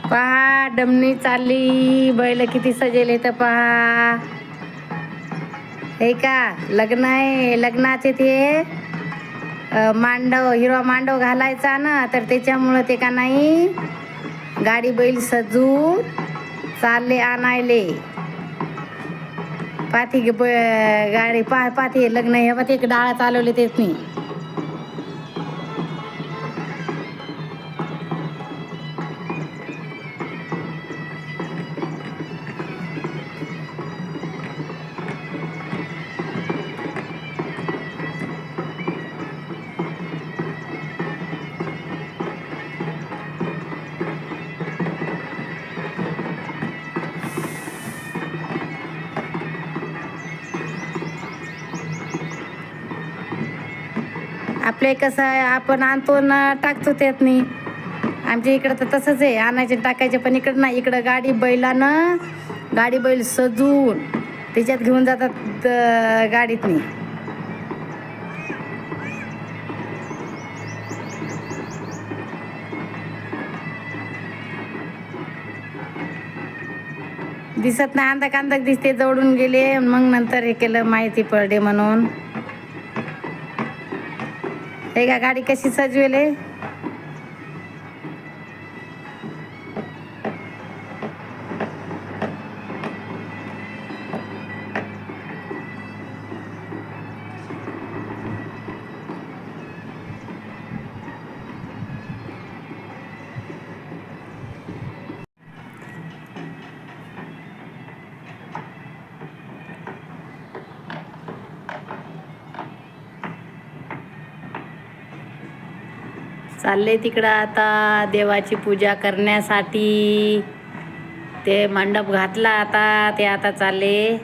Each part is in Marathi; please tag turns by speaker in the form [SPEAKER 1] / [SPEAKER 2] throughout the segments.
[SPEAKER 1] पहा डमणी चालली, बैल किती सजेले तर पहा. हे का लग्न आहे, लग्नाचे ते मांडव हिरवा मांडव घालायचा ना, तर त्याच्यामुळं ते का नाही गाडी बैल सजून चालले आणायले. पाठी गाडी पाठी लग्न हे बा, ते डाळा चालवले तेच नाही. आपले कसं आहे, आपण आणतो ना टाकतो त्यात नाही. आमच्या इकडं तर तसंच आहे, आणायचे टाकायचे. पण इकडं नाही, इकडं गाडी बैलानं गाडी बैल सजून त्याच्यात घेऊन जातात गाडीत नाही. दिसत नाही, अंधक अंधक दिसते. जवळून गेले मग नंतर हे केलं, माहिती पडले म्हणून. हे का गाडी कशी सजवेले. चालले तिकडं आता देवाची पूजा करण्यासाठी. ते मंडप घातला आता, ते आता चालले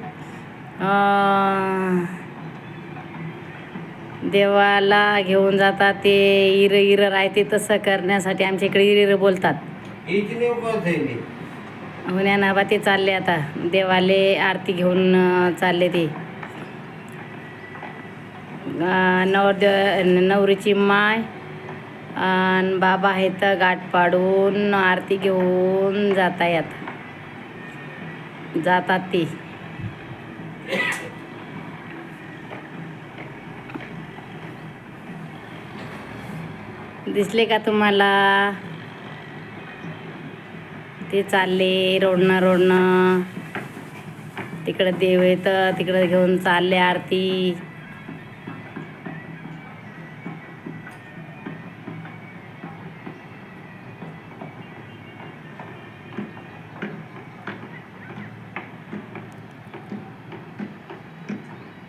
[SPEAKER 1] देवाला घेऊन जातात. ते इरं राहते तसं करण्यासाठी. आमच्या इकडे इरं बोलतात. हुन्या ना बा, ते चालले आता देवाले आरती घेऊन चालले. ते नवरीची माय आणि बाबा आहेत, गाठ पाडून आरती घेऊन जातात ते. दिसले का तुम्हाला. ते चालले रोडनं तिकडं देव येतं, तिकडं घेऊन चालले आरती.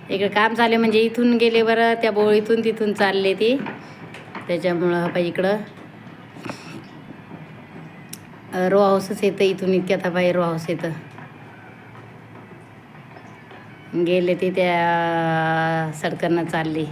[SPEAKER 1] इकडे काम चालले म्हणजे इथून गेले बरं, त्या बोळीतून तिथून चालले ते. त्याच्यामुळं बाई इकडं रो हाऊसच येतं. इथून इतक्यात बाई रो हाऊस येतं. गेले ते त्या सडकांना चालले.